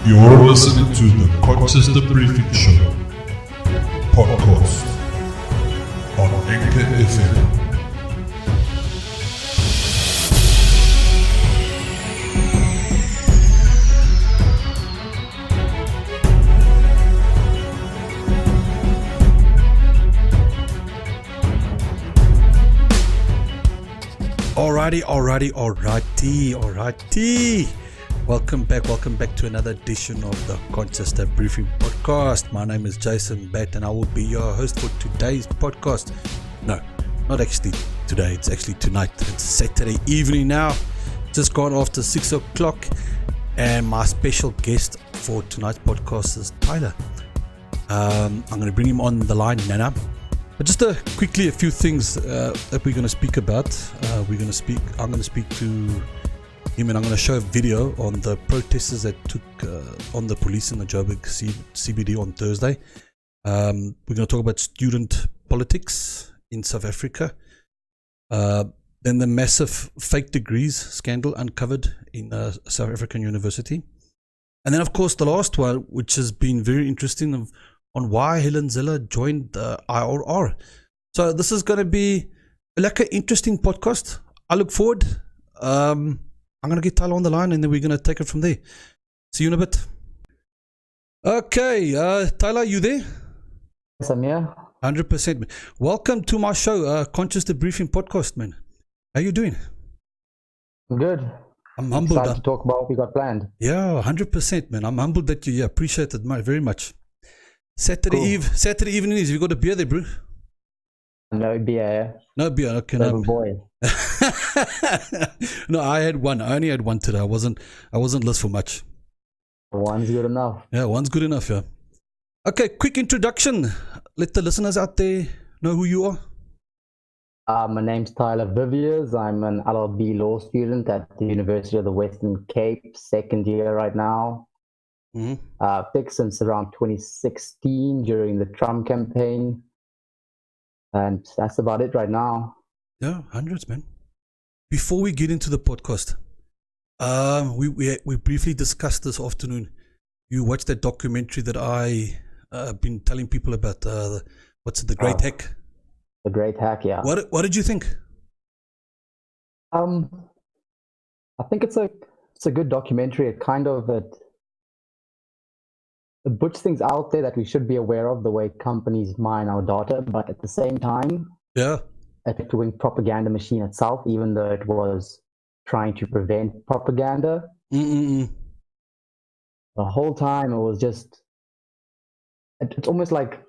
You're listening to the Colchester Briefing Show podcast on Anchor FM. Alrighty. Welcome back to another edition of the Colchester Briefing Podcast. My name is Jason Batt and I will be your host for today's podcast. No, not actually today, it's actually tonight. It's Saturday evening now, just gone after 6 o'clock, and my special guest for tonight's podcast is Tyla. I'm going to bring him on the line now. But just quickly, a few things that we're going to speak about. I'm going to speak to him, and I'm going to show a video on the protesters that took on the police in the Joburg CBD on Thursday. We're going to talk about student politics in South Africa. Then the massive fake degrees scandal uncovered in South African University. And then, of course, the last one, which has been very interesting, on why Helen Zille joined the IRR. So this is going to be like an interesting podcast. I look forward. I'm going to get Tyla on the line and then we're going to take it from there. See you in a bit. Okay, Tyla, you there? Yes, I'm here. 100%. Welcome to my show, Colchester Briefing Podcast, man. How you doing? I'm good. I'm humbled. Excited to talk about what we got planned. Yeah, 100%, man. I'm humbled that you're here. Appreciate it very much. Saturday evening is, you got a beer there, bro? No beer. No beer, okay. No boy. No, I had one. I only had one today. I wasn't list for much. One's good enough. Yeah, one's good enough, yeah. Okay, quick introduction. Let the listeners out there know who you are. My name's Tyla Viviers. I'm an LLB law student at the University of the Western Cape, second year right now. Picked since around 2016 during the Trump campaign, and that's about it right now. Yeah, hundreds, man. Before we get into the podcast, we briefly discussed this afternoon. You watched that documentary that I been telling people about. What's it, The Great Hack? The Great Hack, yeah. What did you think? I think it's a good documentary. It kind of it puts things out there that we should be aware of, the way companies mine our data, but at the same time, yeah, it's doing propaganda machine itself, even though it was trying to prevent propaganda. The whole time it was just, it's almost like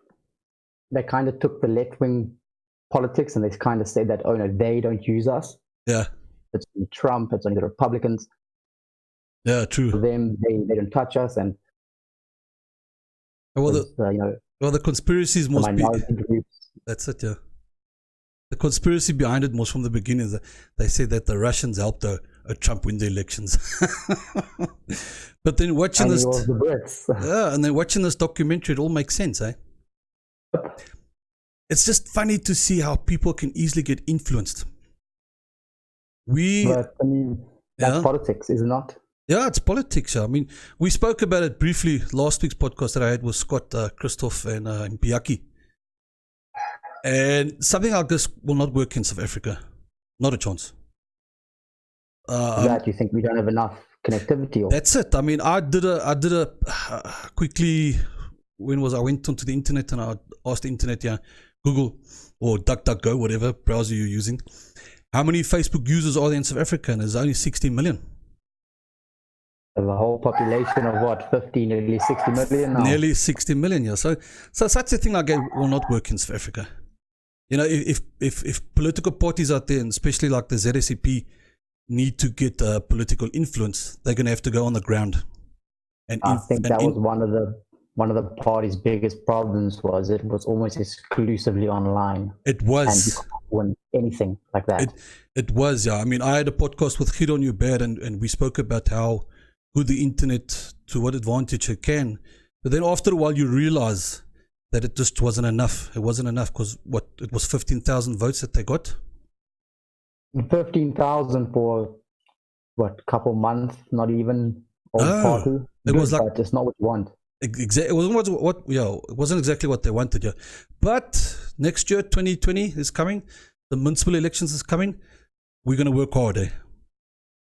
they kind of took the left-wing politics and they kind of said that, oh no, they don't use us. Yeah. It's only Trump, it's only the Republicans. Yeah, true. For them, they don't touch us. And the conspiracy is most groups. That's it, yeah. The conspiracy behind it most from the beginning is that they say that the Russians helped Trump win the elections. But then watching this, the Brits. and then watching this documentary, it all makes sense, eh? It's just funny to see how people can easily get influenced. But I mean, that's politics, is it not? Yeah, it's politics. I mean, we spoke about it briefly last week's podcast that I had with Scott, Christoph, and Mpiaki. And something like this will not work in South Africa. Not a chance. You think we don't have enough connectivity? Or? That's it. I mean, I did a quickly, I went onto the internet and I asked the internet, Google or DuckDuckGo, whatever browser you're using, how many Facebook users are there in South Africa? And there's only 60 million. The whole population of what, 50, nearly 60 million now? Nearly 60 million, yeah. So such a thing like that will not work in South Africa. You know, if political parties out there, and especially like the ZSCP, need to get political influence, they're going to have to go on the ground. And I think that was one of the party's biggest problems. Was it was almost exclusively online. It was. And you can't win anything like that. It was, yeah. I mean, I had a podcast with Gideon Ubad and we spoke about how good the internet, to what advantage it can. But then after a while, you realize that it just wasn't enough. It wasn't enough because it was 15,000 votes that they got. 15,000 for what, couple months, not even or party. It was like, but it's not what you want. Exactly. It wasn't what it wasn't exactly what they wanted. Yeah, but next year, 2020 is coming. The municipal elections is coming. We're gonna work hard, eh?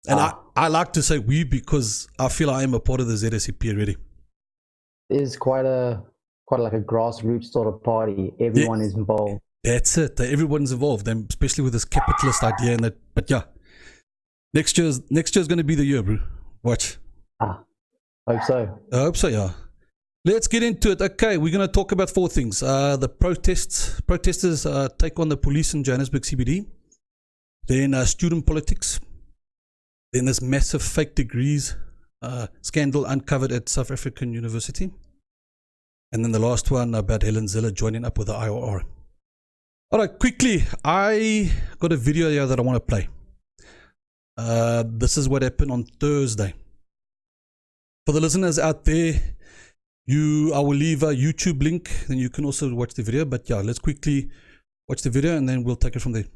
And I like to say we because I feel I am a part of the ZSEP already. It is quite like a grassroots sort of party. Everyone is involved. That's it. Everyone's involved, and especially with this capitalist idea and that. But yeah, next year's gonna be the year, bro. Watch. Hope so. I hope so. Yeah. Let's get into it. Okay, we're going to talk about 4 things. The protesters take on the police in Johannesburg CBD. Then student politics. Then this massive fake degrees scandal uncovered at South African University. And then the last one about Helen Zille joining up with the IOR. All right, quickly, I got a video here that I want to play. This is what happened on Thursday. For the listeners out there, I will leave a YouTube link, and you can also watch the video. But yeah, let's quickly watch the video, and then we'll take it from there.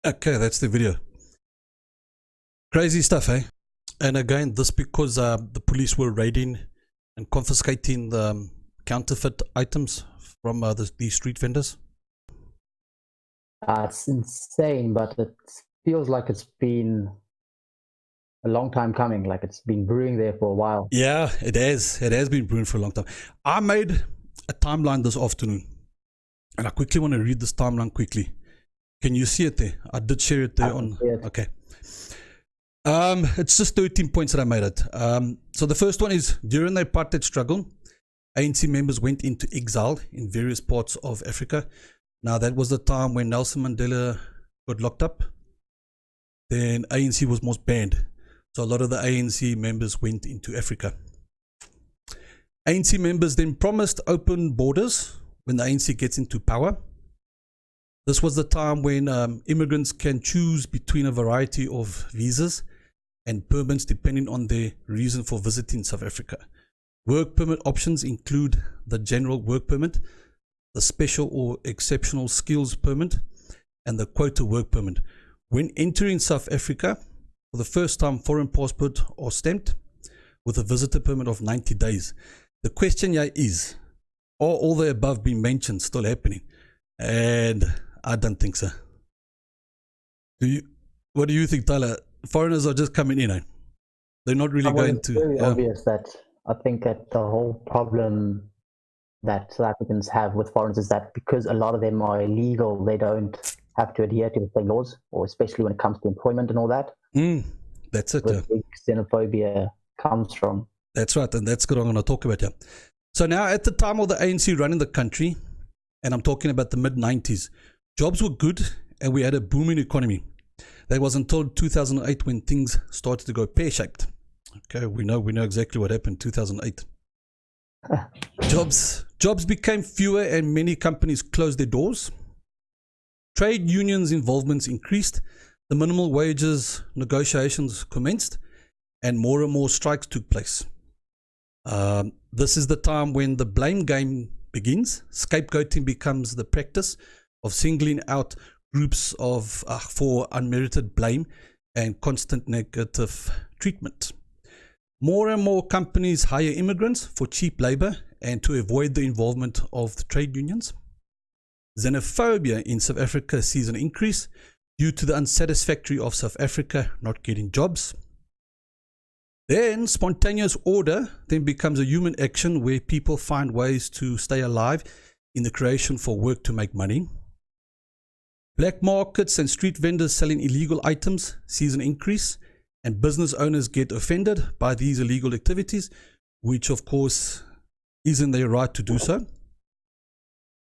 Okay, that's the video. Crazy stuff, eh? And again, this because the police were raiding and confiscating the counterfeit items from these street vendors. It's insane, but it feels like it's been a long time coming. Like it's been brewing there for a while. Yeah, it has. It has been brewing for a long time. I made a timeline this afternoon, and I quickly want to read this timeline quickly. Can you see it there? I did share it there on. Okay. It's just 13 points that I made it. So the first one is during the apartheid struggle, ANC members went into exile in various parts of Africa. Now that was the time when Nelson Mandela got locked up. Then ANC was most banned. So a lot of the ANC members went into Africa. ANC members then promised open borders when the ANC gets into power. This was the time when immigrants can choose between a variety of visas and permits depending on their reason for visiting South Africa. Work permit options include the general work permit, the special or exceptional skills permit, and the quota work permit. When entering South Africa, for the first time, foreign passport are stamped with a visitor permit of 90 days. The question here is, are all the above being mentioned still happening? And I don't think so. What do you think, Tyler? Foreigners are just coming in, eh? They're not really going to. It's very obvious that I think that the whole problem that South Africans have with foreigners is that because a lot of them are illegal, they don't have to adhere to the same laws, or especially when it comes to employment and all that. That's it. Where big xenophobia comes from. That's right, and that's what I'm going to talk about here. So now, at the time of the ANC running the country, and I'm talking about the mid-90s, jobs were good, and we had a booming economy. That was until 2008 when things started to go pear-shaped. Okay, we know exactly what happened in 2008. Jobs became fewer, and many companies closed their doors. Trade unions' involvements increased. The minimum wages negotiations commenced, and more strikes took place. This is the time when the blame game begins. Scapegoating becomes the practice of singling out groups for unmerited blame and constant negative treatment. More and more companies hire immigrants for cheap labor and to avoid the involvement of the trade unions. Xenophobia in South Africa sees an increase due to the unsatisfactory of South Africa not getting jobs. Then spontaneous order then becomes a human action where people find ways to stay alive in the creation for work to make money. Black markets and street vendors selling illegal items sees an increase, and business owners get offended by these illegal activities, which of course isn't their right to do so.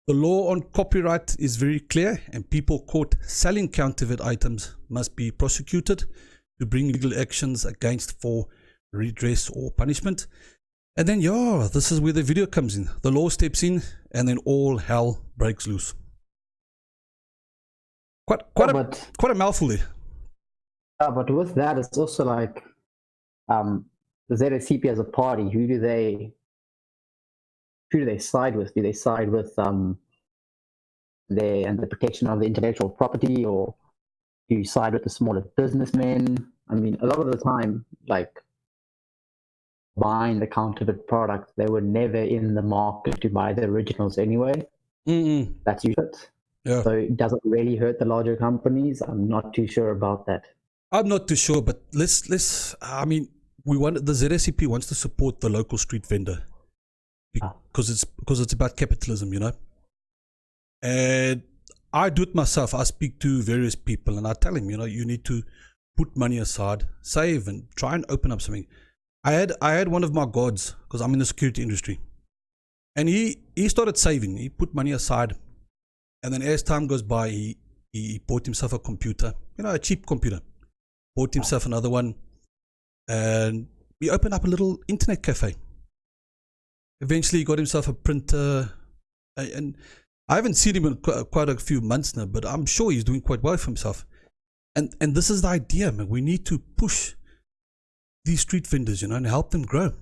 The law on copyright is very clear, and people caught selling counterfeit items must be prosecuted to bring legal actions against for redress or punishment. And then, yeah, this is where the video comes in. The law steps in, and then all hell breaks loose. Quite a mouthful there. But with that, it's also like the ZSCP as a party. Who do they side with? Do they side with the protection of the intellectual property, or do you side with the smaller businessmen? I mean, a lot of the time, like buying the counterfeit product, they were never in the market to buy the originals anyway. That's usually it. Yeah. So it doesn't really hurt the larger companies. I'm not too sure about that. I'm not too sure, but let's. I mean, the ZSCP wants to support the local street vendor because it's about capitalism, you know. And I do it myself. I speak to various people, and I tell them, you know, you need to put money aside, save, and try and open up something. I had one of my guards, because I'm in the security industry, and he started saving. He put money aside, and then as time goes by, he bought himself a computer, you know, a cheap computer. Bought himself another one, and he opened up a little internet cafe. Eventually, he got himself a printer, and I haven't seen him in quite a few months now, but I'm sure he's doing quite well for himself. And this is the idea, man. We need to push these street vendors, you know, and help them grow.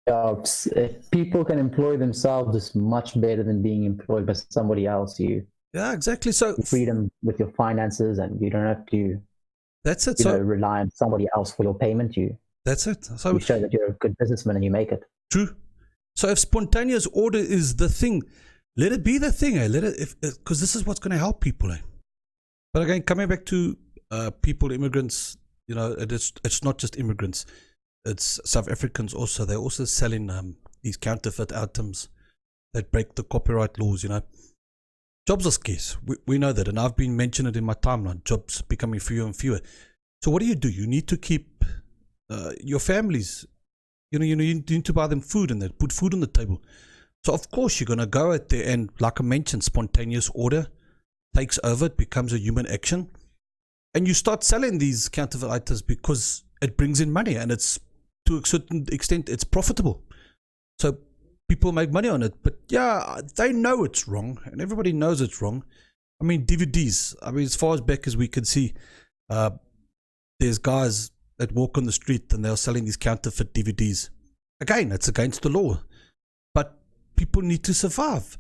If people can employ themselves, it's much better than being employed by somebody else. Yeah, exactly. So freedom with your finances, and you don't have to. That's it. Rely on somebody else for your payment. That's it. So you show that you're a good businessman and you make it. True. So if spontaneous order is the thing, let it be the thing. Let it, because this is what's going to help people. But again, coming back to people, immigrants. You know, it's not just immigrants. It's South Africans also. They're also selling these counterfeit items that break the copyright laws. You know. Jobs are scarce. We know that, and I've been mentioning it in my timeline. Jobs becoming fewer and fewer. So what do? You need to keep your families. You need to buy them food, and they put food on the table. So of course you're gonna go out there, and like I mentioned, spontaneous order takes over. It becomes a human action, and you start selling these counterfeit items because it brings in money, and it's to a certain extent it's profitable. So people make money on it, but yeah, they know it's wrong, and everybody knows it's wrong. I mean, DVDs. I mean, as far as back as we can see, there's guys that walk on the street and they're selling these counterfeit DVDs. Again, it's against the law, but people need to survive.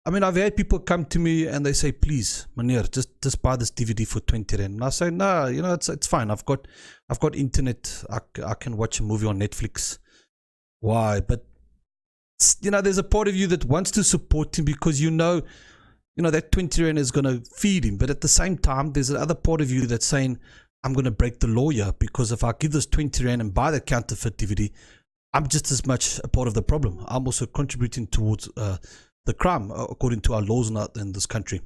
I mean, I've had people come to me and they say, "Please, meneer, just buy this DVD for 20 rand." And I say, "No, you know, it's fine. I've got internet. I can watch a movie on Netflix." Why? But you know, there's a part of you that wants to support him because you know that 20 rand is going to feed him. But at the same time, there's another part of you that's saying, I'm going to break the law here, because if I give this 20 rand and buy the counterfeit DVD, I'm just as much a part of the problem. I'm also contributing towards the crime, according to our laws in this country.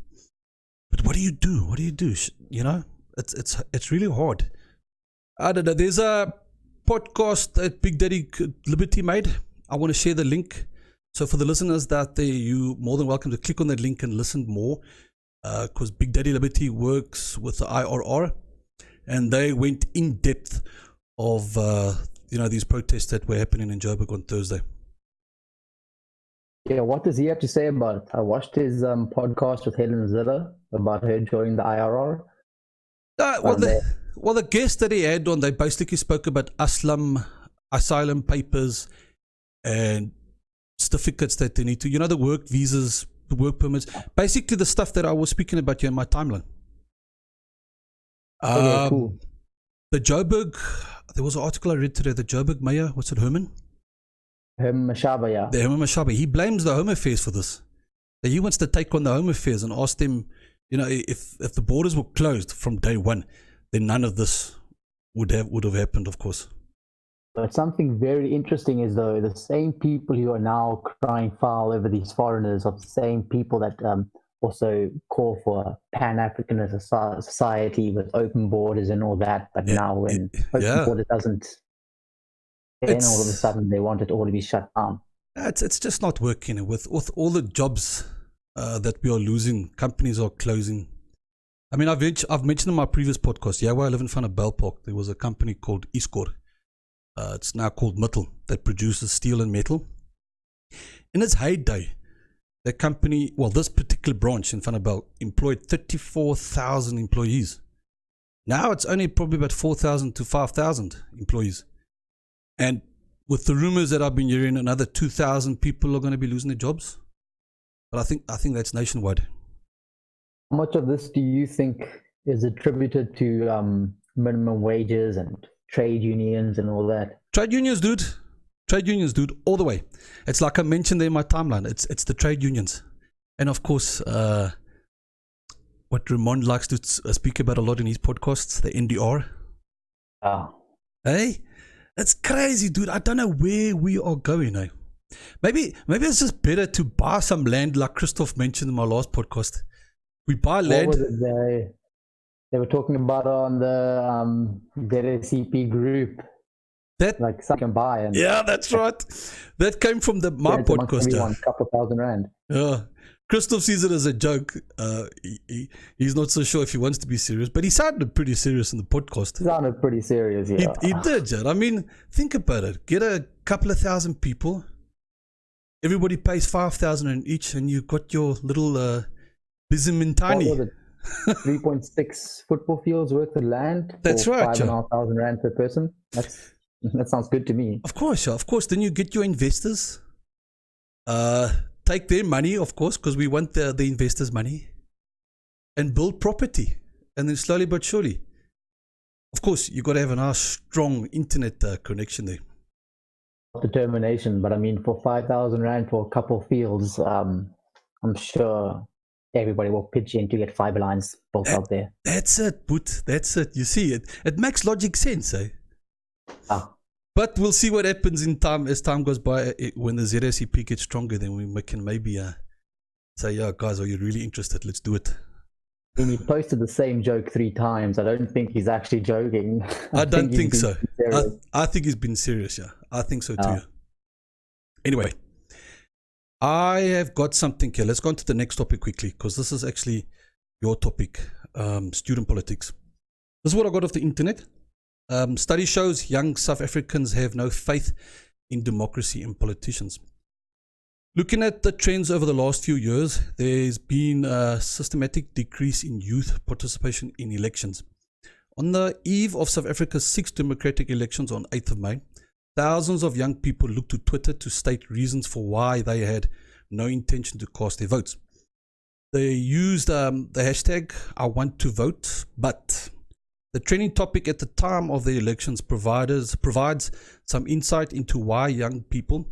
But what do you do? What do you do? You know, it's really hard. I don't know. There's a podcast that Big Daddy Liberty made. I want to share the link. So for the listeners out there, you're more than welcome to click on that link and listen more, because Big Daddy Liberty works with the IRR, and they went in depth of these protests that were happening in Joburg on Thursday. Yeah, what does he have to say about it? I watched his podcast with Helen Zille about her joining the IRR. Well, the guest that he had on, they basically spoke about asylum papers and certificates that they need to, the work visas, the work permits, basically the stuff that I was speaking about here in my timeline. Okay, cool. The Joburg, there was an article I read today, the Joburg mayor, what's it, Herman Mashaba, yeah. The Herman Mashaba, he blames the Home Affairs for this. He wants to take on the Home Affairs and ask them, if the borders were closed from day one, then none of this would have happened, of course. But something very interesting is, though, the same people who are now crying foul over these foreigners are the same people that also call for a Pan-Africanist society with open borders and all that. But now when open border doesn't, then all of a sudden they want it all to be shut down. It's just not working. With all the jobs that we are losing, companies are closing. I mean, I've mentioned in my previous podcast, where I live in front of Bell Park, there was a company called Iscor. It's now called Mittel, that produces steel and metal. In its heyday, that company, well, this particular branch in front of Bell, employed 34,000 employees. Now it's only probably about 4,000 to 5,000 employees. And with the rumors that I've been hearing, another 2,000 people are going to be losing their jobs. But I think that's nationwide. How much of this do you think is attributed to minimum wages and trade unions and all that? Trade unions, dude, all the way. It's like I mentioned there in my timeline. It's the trade unions, and of course, what Ramon likes to speak about a lot in his podcasts, the NDR. Hey, it's crazy, dude. I don't know where we are going now. Maybe it's just better to buy some land, like Christoph mentioned in my last podcast. We buy land. What was it they were talking about on the ZSCP group? That, like some can buy. And yeah, that's right. That came from my podcast. A couple $1,000. Yeah. Christoph sees it as a joke. He's not so sure if he wants to be serious, but he sounded pretty serious in the podcast. He sounded pretty serious, yeah. He did, Jad. I mean, think about it. Get a couple of thousand people. Everybody pays 5,000 each, and you've got your little Bizimintani. 3.6 football fields worth of land. That's right. 5,500 rand per person. That sounds good to me. Of course, yeah. Of course. Then you get your investors. Take their money, of course, because we want the investors' money, and build property. And then slowly but surely, of course, you got to have a nice, strong internet connection there. Determination, but I mean, for 5,000 rand for a couple of fields, I'm sure everybody will pitch in to get fiber lines built out there. That's it, Boot. That's it. You see, it makes logic sense, eh? But we'll see what happens in time as time goes by. When the ZSCP gets stronger, then we can maybe say, yeah, guys, are you really interested? Let's do it. When he posted the same joke 3 times, I don't think he's actually joking. I don't think so. I think he's been serious, yeah. I think so too. Anyway, I have got something here. Let's go on to the next topic quickly, because this is actually your topic, student politics. This is what I got off the internet. Study shows young South Africans have no faith in democracy and politicians. Looking at the trends over the last few years, there's been a systematic decrease in youth participation in elections. On the eve of South Africa's 6th democratic elections on 8th of May, thousands of young people looked to Twitter to state reasons for why they had no intention to cast their votes. They used the hashtag I want to vote, but the trending topic at the time of the elections provides some insight into why young people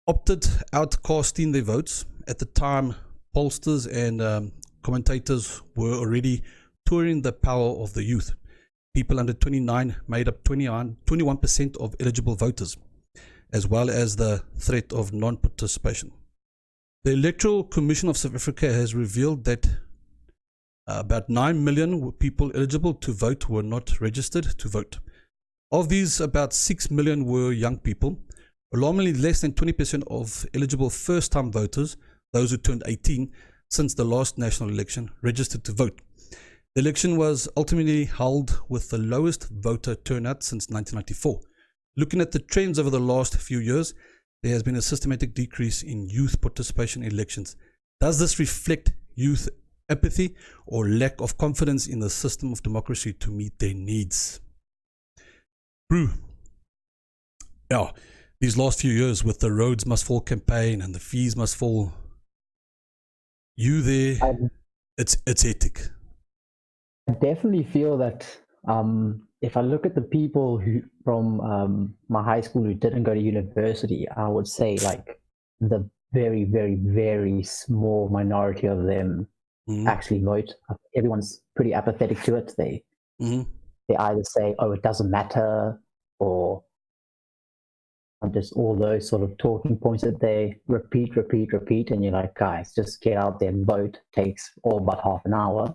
opted out casting their votes. At the time, pollsters and commentators were already touring the power of the youth. People under 29 made up 21% of eligible voters, as well as the threat of non-participation. The Electoral Commission of South Africa has revealed that about 9 million people eligible to vote were not registered to vote. Of these, about 6 million were young people. Alarmingly, less than 20% of eligible first-time voters, those who turned 18 since the last national election, registered to vote. The election was ultimately held with the lowest voter turnout since 1994. Looking at the trends over the last few years, there has been a systematic decrease in youth participation in elections. Does this reflect youth apathy or lack of confidence in the system of democracy to meet their needs? Brew. Yeah, these last few years with the Roads Must Fall campaign and the fees must fall, you there, it's hectic. I definitely feel that if I look at the people who from my high school who didn't go to university, I would say like the very, very, very small minority of them actually vote. Everyone's pretty apathetic to it. They either say, oh, it doesn't matter, or just all those sort of talking points that they repeat, and you're like, guys, just get out there and vote. It takes all but half an hour.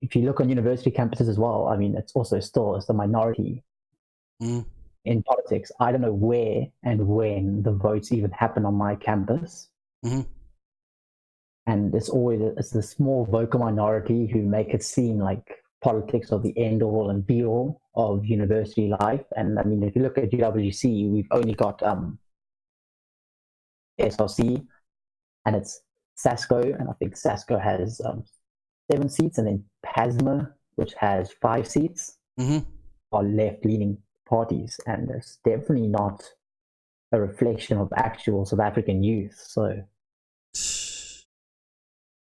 If you look on university campuses as well, I mean, it's the minority in politics. I don't know where and when the votes even happen on my campus. And it's the small vocal minority who make it seem like politics are the end all and be all of university life. And I mean, if you look at UWC, we've only got SRC, and it's SASCO, and I think SASCO has 7 seats, and then PASMA, which has 5 seats, are left-leaning parties, and it's definitely not a reflection of actual South African youth. So,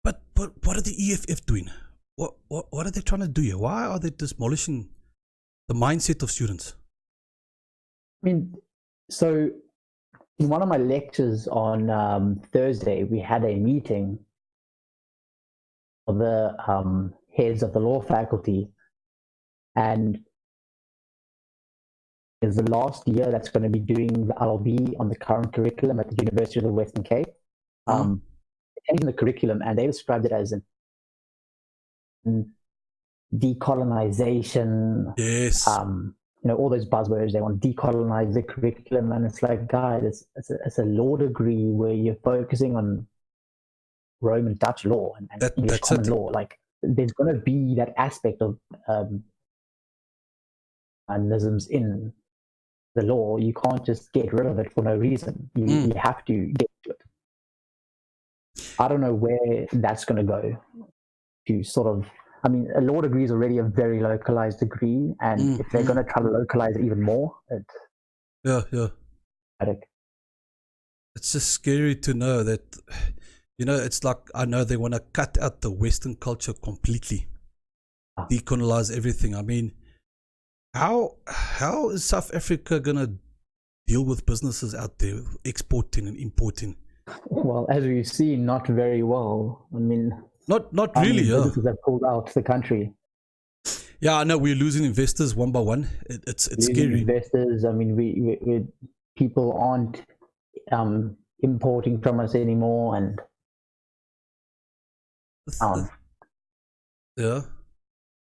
but what are the EFF doing? What are they trying to do here? Why are they demolishing the mindset of students? I mean, so in one of my lectures on Thursday, we had a meeting of the heads of the law faculty, and is the last year that's going to be doing the LLB on the current curriculum at the University of the Western Cape. Changing the curriculum, and they described it as an decolonization. Yes. All those buzzwords. They want to decolonize the curriculum, and it's like, guys, it's a law degree where you're focusing on Roman Dutch law and English common law. Like, there's going to be that aspect of annisms in the law. You can't just get rid of it for no reason. You have to get to it. I don't know where that's going to go. To sort of, I mean, a law degree is already a very localized degree, and if they're going to try to localize it even more, it's just scary to know that, it's like, I know they want to cut out the Western culture completely, decolonize everything. I mean, how is South Africa going to deal with businesses out there exporting and importing? Well, as we've seen, not very well. I mean, not really. Businesses have pulled out the country. Yeah, I know we're losing investors one by one. It's scary. Investors. I mean, we people aren't importing from us anymore, and the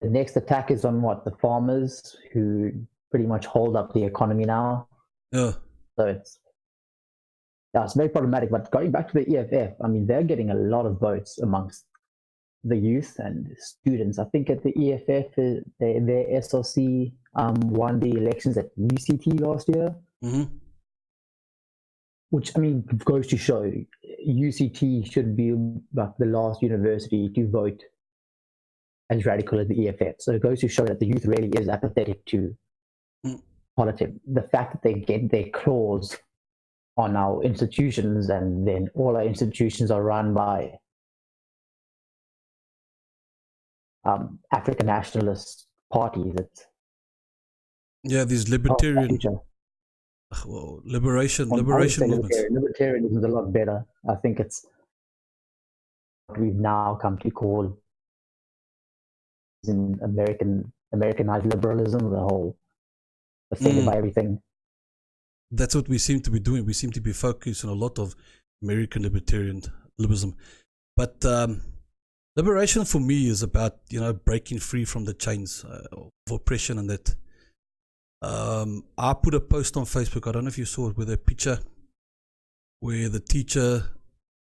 next attack is on the farmers, who pretty much hold up the economy now. Yeah. So it's very problematic. But going back to the EFF, I mean, they're getting a lot of votes amongst the youth and students. I think at the EFF, their SLC won the elections at UCT last year. Which, I mean, goes to show UCT should be like the last university to vote as radical as the EFF. So it goes to show that the youth really is apathetic to politics. The fact that they get their claws on our institutions, and then all our institutions are run by African nationalist parties. These libertarian. Well, liberation movements. Libertarianism is a lot better. I think it's what we've now come to call in Americanized liberalism, the whole thing about everything. That's what we seem to be doing. We seem to be focused on a lot of American liberalism. But liberation for me is about, breaking free from the chains of oppression and that. I put a post on Facebook, I don't know if you saw it, with a picture where the teacher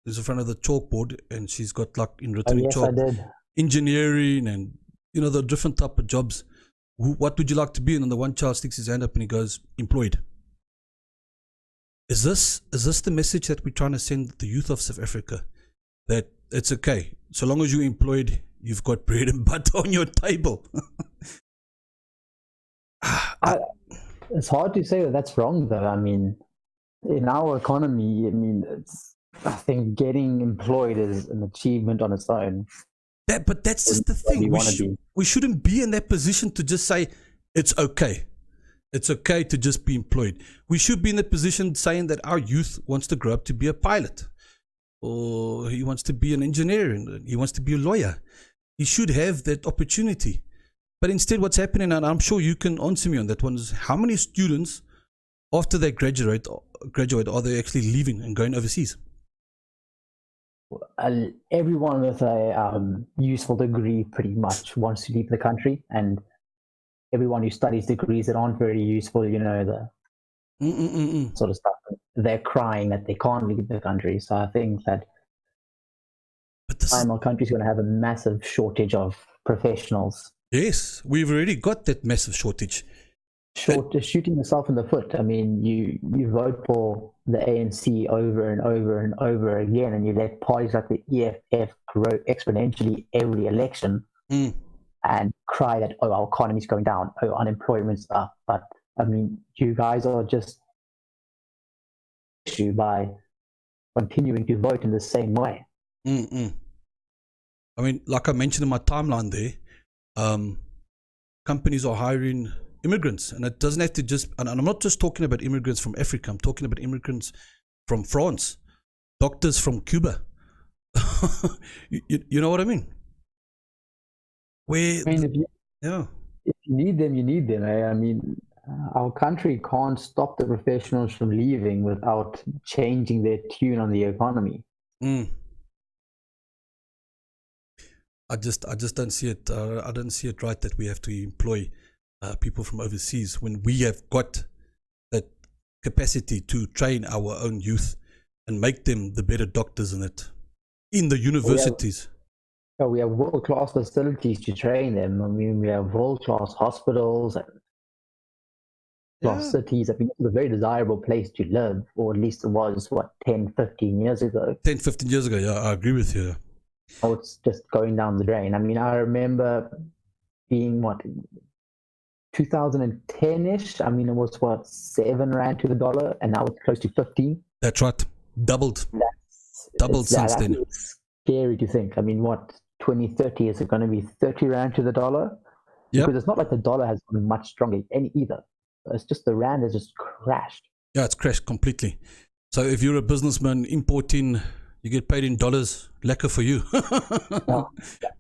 is in front of the chalkboard and she's got like in written chalk, engineering and the different type of jobs. What would you like to be? And then the one child sticks his hand up and he goes, employed. Is this the message that we're trying to send the youth of South Africa? That it's okay, so long as you're employed, you've got bread and butter on your table. It's hard to say that that's wrong, though. I mean, in our economy, I think getting employed is an achievement on its own. But that's just the thing. We shouldn't be in that position to just say it's okay. It's okay to just be employed. We should be in a position saying that our youth wants to grow up to be a pilot, or he wants to be an engineer, and he wants to be a lawyer. He should have that opportunity. But instead, what's happening, and I'm sure you can answer me on that one, is how many students, after they graduate, are they actually leaving and going overseas? Everyone with a useful degree pretty much wants to leave the country, and everyone who studies degrees that aren't very useful, the sort of stuff, they're crying that they can't leave the country. So I think that time our country's going to have a massive shortage of professionals. Yes, we've already got that massive shortage. Shooting yourself in the foot. I mean, you vote for the ANC over and over and over again, and you let parties like the EFF grow exponentially every election and cry that, oh, our economy's going down, oh, unemployment's up. But, I mean, you guys are just issue by continuing to vote in the same way. I mean, like I mentioned in my timeline there, companies are hiring immigrants, and it doesn't have to just, and I'm not just talking about immigrants from Africa, I'm talking about immigrants from France, doctors from Cuba. you know what I mean? If you need them, you need them. I mean, our country can't stop the professionals from leaving without changing their tune on the economy. I just don't see it. I don't see it right that we have to employ people from overseas when we have got that capacity to train our own youth and make them the better doctors in the universities. We have world-class facilities to train them. I mean, we have world-class hospitals and cities. I mean, it's a very desirable place to live, or at least it was, 10, 15 years ago. 10, 15 years ago, yeah, I agree with you. Oh, it's just going down the drain. I mean, I remember being, 2010-ish? I mean, it was, 7 rand to the dollar, and now it's close to 15. That's right. Doubled since then. It's scary to think. I mean, 2030, is it going to be 30 rand to the dollar? Yep. Because it's not like the dollar has been much stronger either. It's just the rand has just crashed. Yeah, it's crashed completely. So if you're a businessman importing, you get paid in dollars, lekker for you.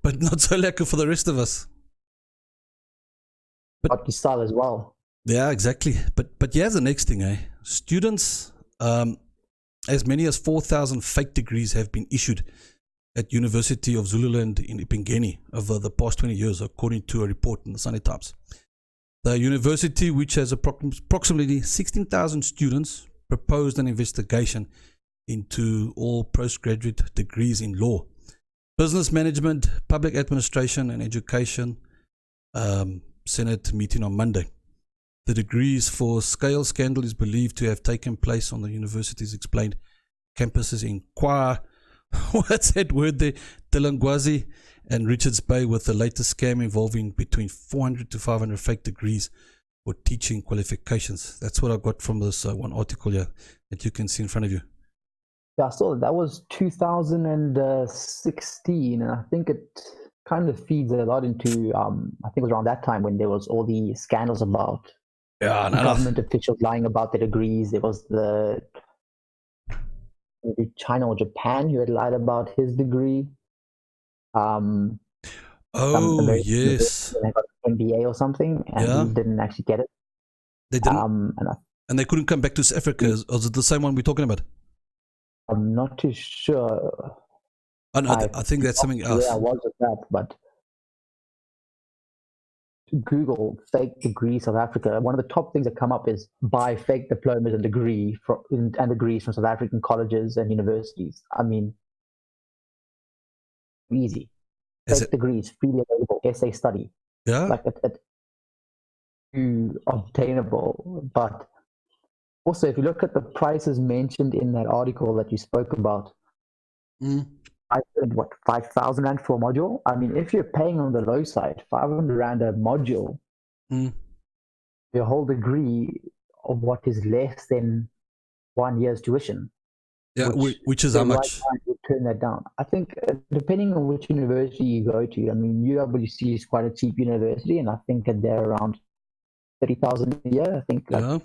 But not so lekker for the rest of us. But to style as well. Yeah, exactly. But here's the next thing, students, as many as 4,000 fake degrees have been issued at University of Zululand in Ipingeni over the past 20 years, according to a report in the Sunday Times. The university, which has approximately 16,000 students, proposed an investigation into all postgraduate degrees in law, business management, public administration, and education. Senate meeting on Monday. The degrees for scale scandal is believed to have taken place on the university's explained campuses in Kwa, what's that word there, Delangwazi and Richards Bay, with the latest scam involving between 400 to 500 fake degrees for teaching qualifications. That's what I got from this one article here that you can see in front of you. Yeah, so that was 2016, and I think it kind of feeds a lot into, I think it was around that time when there was all the scandals about government officials lying about their degrees. There was China or Japan who had lied about his degree. Yes. They got an MBA or something, and he didn't actually get it. They didn't? And they couldn't come back to South Africa. Is it the same one we're talking about? I'm not too sure. Oh, no, I think that's something else. Yeah, I was with that, but Google fake degree South Africa. One of the top things that come up is buy fake diplomas and degrees from South African colleges and universities. I mean, easy. Fake degrees, freely available, essay study. Yeah. Like it's obtainable. But also, if you look at the prices mentioned in that article that you spoke about, I said, 5,000 rand for a module? I mean, if you're paying on the low side, 500 rand a module, your whole degree of what is less than 1 year's tuition. Yeah, which is how much? You turn that down. I think depending on which university you go to, I mean, UWC is quite a cheap university, and I think that they're around 30,000 a year. I think like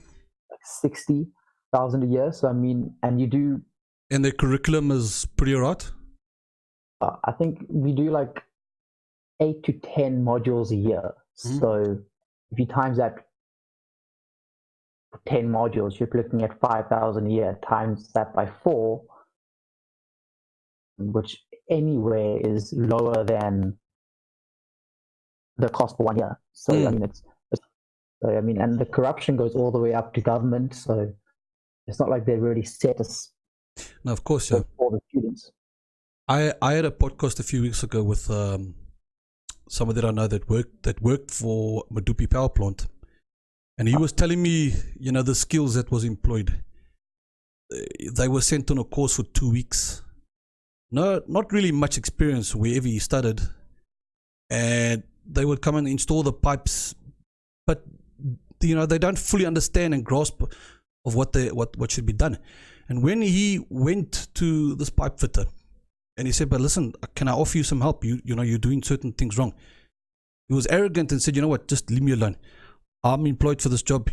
60,000 a year. So, I mean, and you do. And the curriculum is pretty alright? I think we do like 8 to 10 modules a year. So if you times that 10 modules, you're looking at 5,000 a year, times that by 4, which anywhere is lower than the cost for 1 year. So I mean, and the corruption goes all the way up to government. So it's not like they've really set us. No, of course, for the students. I had a podcast a few weeks ago with someone that I know that worked for Madupi Power Plant, and he was telling me, the skills that was employed. They were sent on a course for 2 weeks. No, not really much experience wherever he studied, and they would come and install the pipes, but they don't fully understand and grasp of what should be done. And when he went to this pipe fitter and he said, but listen, can I offer you some help? You're doing certain things wrong. He was arrogant and said, you know what, just leave me alone. I'm employed for this job.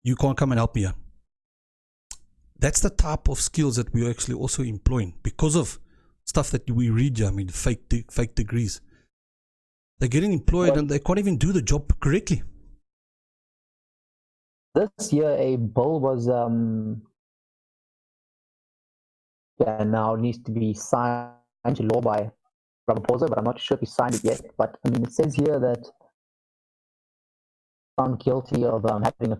You can't come and help me here. That's the type of skills that we're actually also employing because of stuff that we read. I mean, fake degrees. They're getting employed and they can't even do the job correctly. This year, a bill was now needs to be signed into law by Ramaphosa, but I'm not sure if he signed it yet. But I mean, it says here that found guilty of having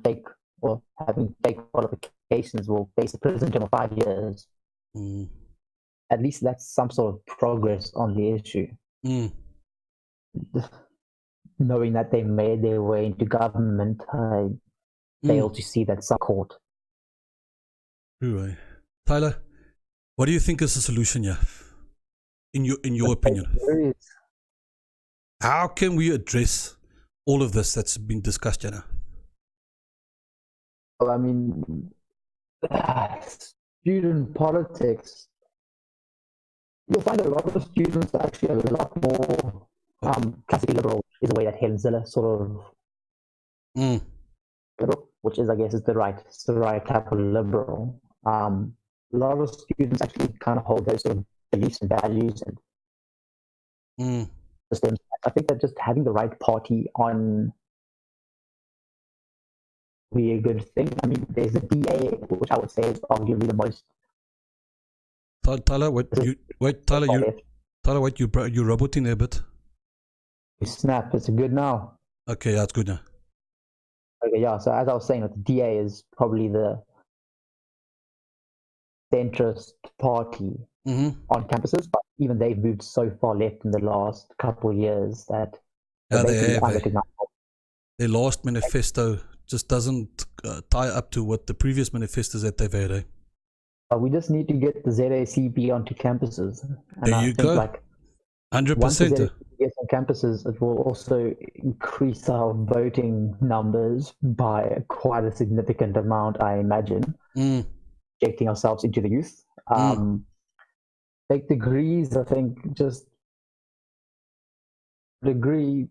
fake qualifications will face a prison term of 5 years. At least that's some sort of progress on the issue. Knowing that they made their way into government, I fail to see that some court. Right. Tyler, what do you think is the solution here? In your opinion? How can we address all of this that's been discussed, Jana? Well, I mean, student politics, you'll find that a lot of students actually are a lot more classically liberal, is the way that Helen Zille sort of liberal, which is, I guess, is the right type of liberal. A lot of students actually kind of hold those sort of beliefs and values and systems. I think that just having the right party on would be a good thing. I mean, there's a DA, which I would say is arguably the most. Tyler, you're roboting there a bit. Snap, it's good now. Okay, that's good now. Okay, yeah. So as I was saying, the DA is probably the centrist party on campuses, but even they've moved so far left in the last couple of years that they have. Their last manifesto just doesn't tie up to what the previous manifestos that they've had. We just need to get the ZACP onto campuses. And there you go. 100%. Once the ZACP gets on campuses, it will also increase our voting numbers by quite a significant amount, I imagine. Injecting ourselves into the youth. Fake degrees, I think, just degree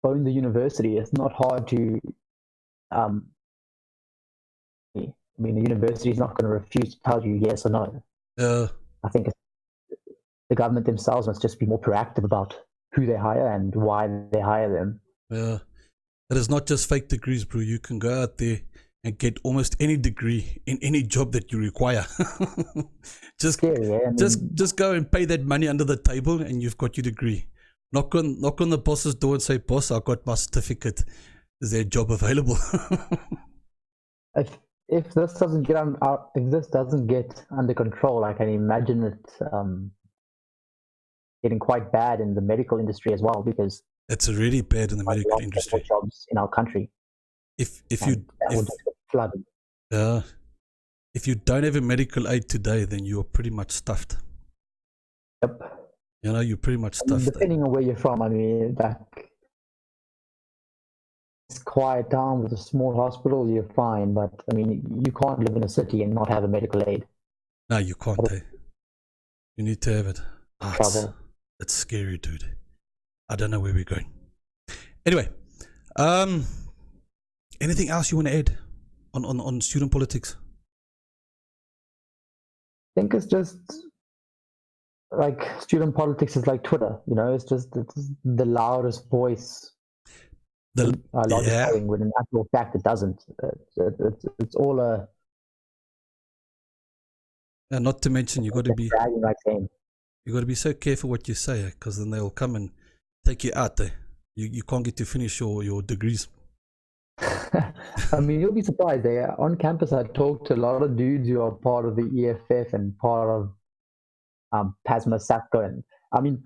phone the university. It's not hard to I mean, the university is not going to refuse to tell you yes or no. I think the government themselves must just be more proactive about who they hire and why they hire them. Yeah, it is not just fake degrees, bro. You can go out there and get almost any degree in any job that you require. Just go and pay that money under the table, and you've got your degree. Knock on the boss's door and say, "Boss, I got my certificate. Is there a job available?" If this doesn't get under control, I can imagine it getting quite bad in the medical industry as well, because it's really bad in the medical industry. Jobs in our country. If you don't have a medical aid today, then you're pretty much stuffed. Yep. You're pretty much stuffed. Depending on where you're from, I mean, that it's quiet town with a small hospital, you're fine. But I mean, you can't live in a city and not have a medical aid. No, you can't. You need to have it. It's scary, dude. I don't know where we're going. Anyway, anything else you want to add on student politics? I think it's just like student politics is like Twitter. It's the loudest voice. When in actual fact it doesn't. It's all a. And not to mention, you got to be so careful what you say, because then they'll come and take you out there. You can't get to finish your degrees. I mean, you'll be surprised. On campus, I talked to a lot of dudes who are part of the EFF and part of Pasma Sakko. And I mean,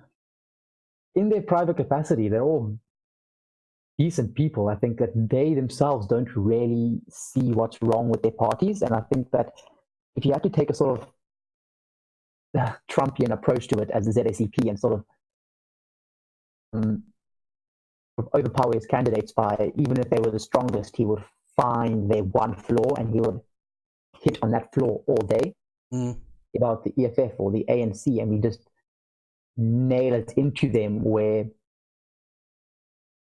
in their private capacity, they're all decent people. I think that they themselves don't really see what's wrong with their parties. And I think that if you had to take a sort of Trumpian approach to it as the ZACP and sort of overpower his candidates by, even if they were the strongest, he would find their one flaw and he would hit on that flaw all day about the EFF or the ANC, and we just nail it into them where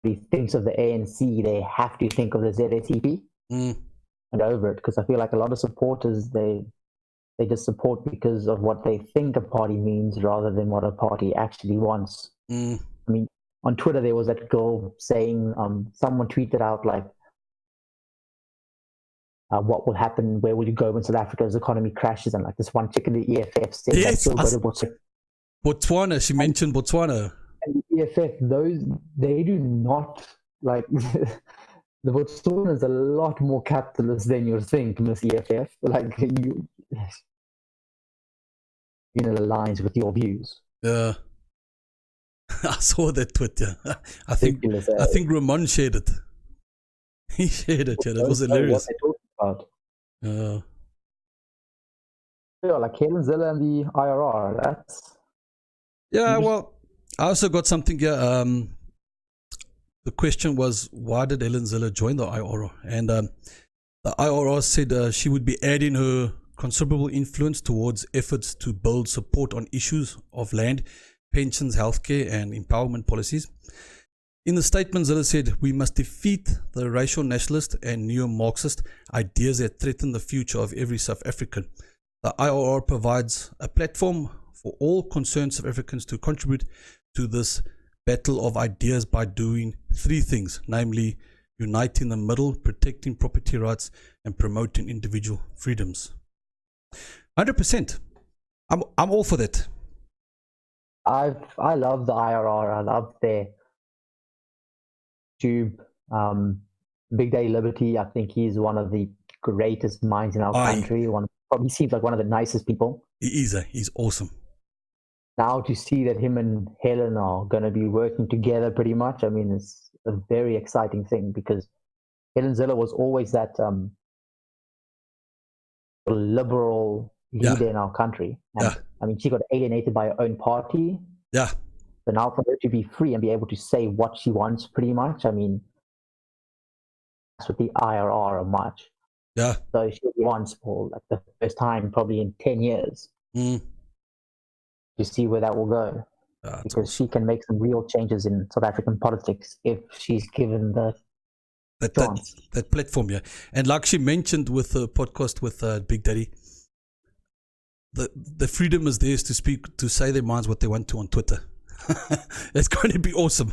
he thinks of the ANC, they have to think of the ZACP and over it, because I feel like a lot of supporters, they just support because of what they think a party means rather than what a party actually wants. I mean, on Twitter, there was that girl saying, someone tweeted out like, what will happen, where will you go when South Africa's economy crashes? And like this one chick in the EFF said, yes, go to Botswana. She mentioned Botswana. And the EFF, they do not, like, the Botswana is a lot more capitalist than you think, Miss EFF. Like, you know, aligns with your views. Yeah. I saw that Twitter. I think Ramon shared it. He shared it. Yeah, that was hilarious. What they're talking about. Yeah, like Helen Zille and the IRR. That's well, I also got something here. The question was, why did Helen Zille join the IRR? And the IRR said she would be adding her considerable influence towards efforts to build support on issues of land, pensions, healthcare, and empowerment policies. In the statement, Zille said, we must defeat the racial nationalist and neo-Marxist ideas that threaten the future of every South African. The IRR provides a platform for all concerned South Africans to contribute to this battle of ideas by doing three things, namely uniting the middle, protecting property rights, and promoting individual freedoms. 100%. I'm all for that. I love the IRR. I love their tube. Big Day Liberty. I think he's one of the greatest minds in our country. Probably seems like one of the nicest people. He is. He's awesome. Now to see that him and Helen are going to be working together pretty much, I mean, it's a very exciting thing, because Helen Zille was always that liberal leader in our country. And, I mean, she got alienated by her own party. Yeah. But now for her to be free and be able to say what she wants pretty much, I mean, that's what the IRR are much. Yeah. So she wants for like the first time probably in 10 years. To see where that will go, because she can make some real changes in South African politics if she's given the chance. That platform, yeah. And like she mentioned with the podcast with Big Daddy, the freedom is theirs to speak, to say their minds what they want to on Twitter. It's going to be awesome.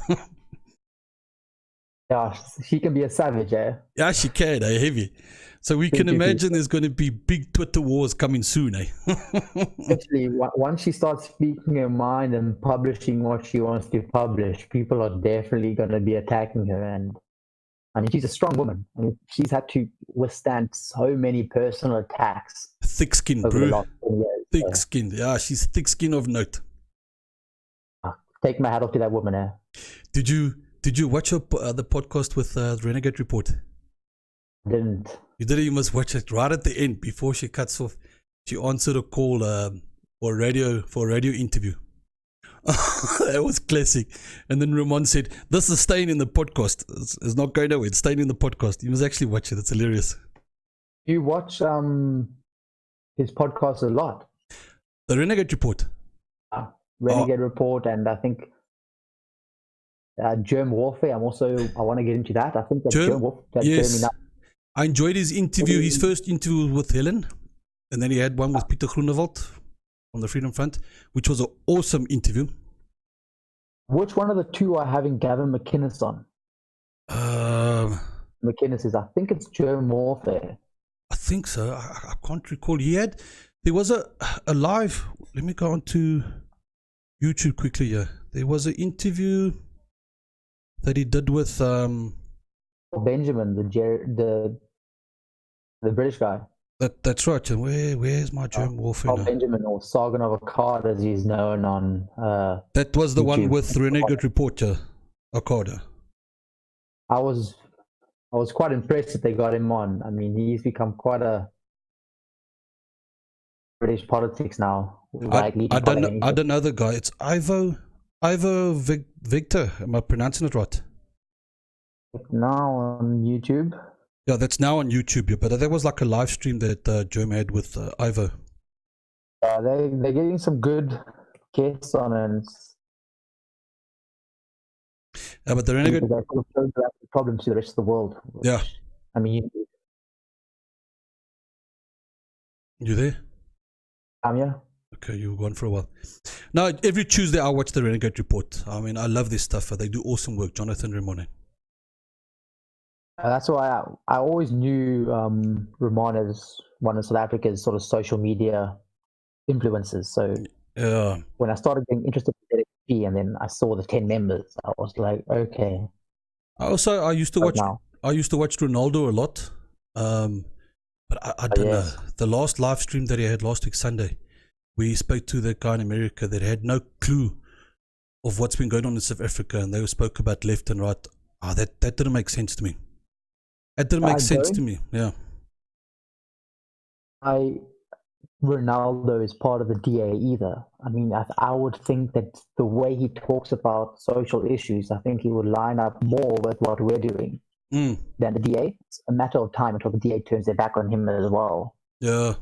Yeah, she can be a savage, eh? Yeah, she can, heavy. So we can imagine there's going to be big Twitter wars coming soon, eh? Especially once she starts speaking her mind and publishing what she wants to publish, people are definitely going to be attacking her. And I mean, she's a strong woman. I mean, she's had to withstand so many personal attacks. Thick skin, bro. Thick skin. Yeah, she's thick skin of note. Take my hat off to that woman, eh? Did you watch the podcast with Renegade Report? Didn't. You didn't. You must watch it right at the end before she cuts off. She answered a call for a radio interview. That was classic. And then Ramon said, "This is staying in the podcast. It's not going nowhere. It's staying in the podcast." You must actually watch it. It's hilarious. You watch his podcast a lot. The Renegade Report. Renegade Report, and I think germ warfare. I want to get into that. I think germ warfare. Yes. I enjoyed his interview. His first interview with Helen, and then he had one with Peter Groenewald from the Freedom Front, which was an awesome interview. Which one of the two are having Gavin McInnes on? McInnes is, I think it's germ warfare. I think so. I can't recall. There was a live. Let me go on to YouTube quickly here. There was an interview that he did with Benjamin, the British guy. That's right. And where's my germ warfare now? Benjamin, or Sargon of Akkad, as he's known on That was the YouTube. one with Renegade Reporter, Akkad. I was quite impressed that they got him on. I mean, he's become quite a British politics now. I don't know the guy. It's Ivo Victor. Am I pronouncing it right? Now on YouTube. Yeah, that's now on YouTube. Yeah, but there was like a live stream that Jerome had with Ivo. They're getting some good guests on, and but the Renegade problems to the rest of the world. Yeah. I mean, you there? I'm yeah. Okay, you were gone for a while. Now, every Tuesday I watch the Renegade Report. I mean, I love this stuff. They do awesome work. Jonathan Ramone. That's why I always knew Ramon as one of South Africa's sort of social media influencers. So when I started getting interested in ZXP and then I saw the 10 members, I was like, okay. I used to watch Ronaldo a lot. But I don't know. The last live stream that he had last week Sunday, we spoke to that guy in America that had no clue of what's been going on in South Africa, and they spoke about left and right. That didn't make sense to me. That didn't make sense to me. Yeah. Ronaldo is part of the DA either. I mean, I would think that the way he talks about social issues, I think he would line up more with what we're doing than the DA. It's a matter of time until the DA turns their back on him as well. Yeah.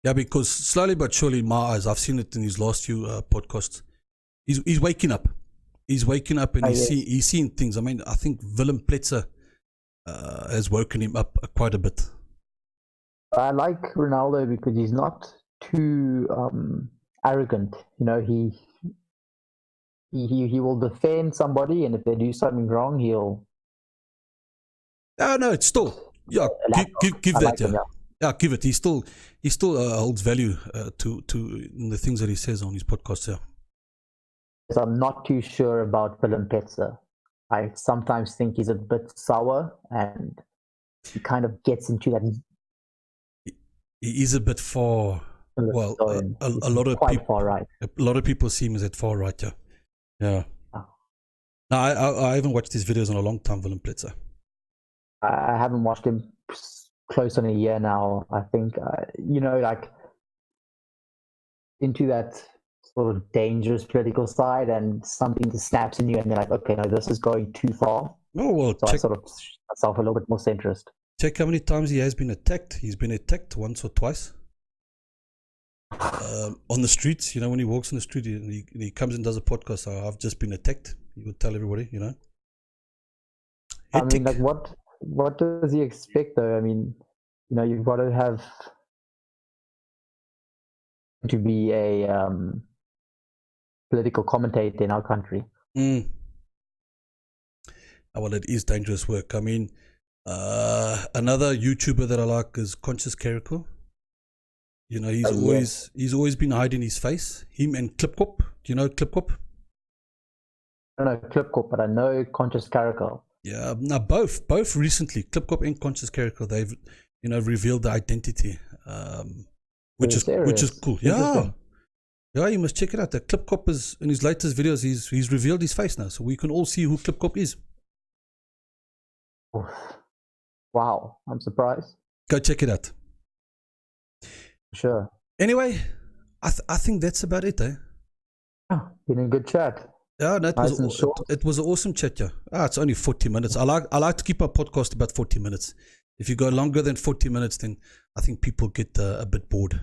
Yeah, because slowly but surely, in my eyes, I've seen it in his last few podcasts. He's waking up. He's waking up and he's seeing things. I mean, I think Willem Pletzer has woken him up quite a bit. I like Ronaldo because he's not too arrogant. You know, he will defend somebody, and if they do something wrong, he'll. No, it's still give that. Yeah, give it. He still holds value to the things that he says on his podcast. Yeah. So I'm not too sure about Willem Pletzer. I sometimes think he's a bit sour, and he kind of gets into that. He is a bit far. Well, a lot of people, far right. A lot of people see him as that far right. Yeah. No, I haven't watched his videos in a long time, Willem Pletzer. I haven't watched him close on a year now. I think like into that sort of dangerous political side, and something just snaps in you, and you're like, okay, no, this is going too far. Oh well, so I sort of myself a little bit more centrist. Check how many times he has been attacked. He's been attacked once or twice on the streets. You know, when he walks on the street and he comes and does a podcast. I've just been attacked. He would tell everybody. You know. I mean, like what does he expect though? I mean, you know, you've got to have to be a political commentator in our country. Well, it is dangerous work. I mean, another YouTuber that I like is Conscious Clerical. You know, he's always been hiding his face. Him and Klipkop. Do you know Klipkop? I don't know Klipkop, but I know Conscious Clerical. Yeah, no, both recently, Klipkop and Conscious Clerical, they've revealed the identity, which is cool. Yeah, you must check it out. The Klipkop is in his latest videos. He's revealed his face now, so we can all see who Klipkop is. Wow, I'm surprised. Go check it out. Sure. Anyway, I think that's about it, eh? Oh, been a good chat. Yeah, no, it was an awesome chat, yeah. It's only 40 minutes. I like to keep our podcast about 40 minutes. If you go longer than 40 minutes, then I think people get a bit bored.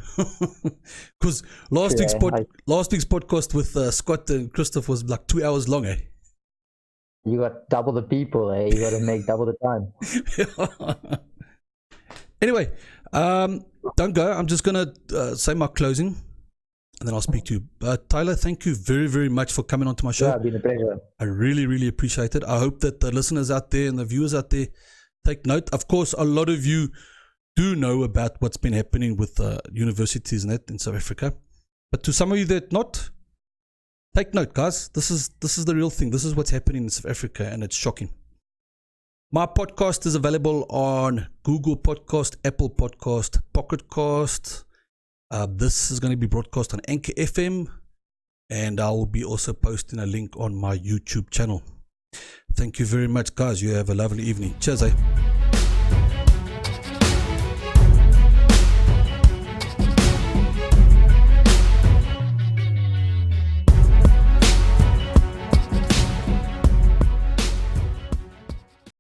Because last week's podcast with Scott and Christoph was like 2 hours long, eh? You got double the people, eh? You got to make double the time. Anyway, don't go. I'm just going to say my closing, and then I'll speak to you. Tyler, thank you very, very much for coming onto my show. Yeah, it's been a pleasure. I really, really appreciate it. I hope that the listeners out there and the viewers out there take note. Of course, a lot of you do know about what's been happening with universities and that in South Africa. But to some of you that not, take note, guys. This is the real thing. This is what's happening in South Africa, and it's shocking. My podcast is available on Google Podcast, Apple Podcast, Pocket Cast. This is going to be broadcast on Anchor FM, and I will be also posting a link on my YouTube channel. Thank you very much, guys. You have a lovely evening. Cheers, eh?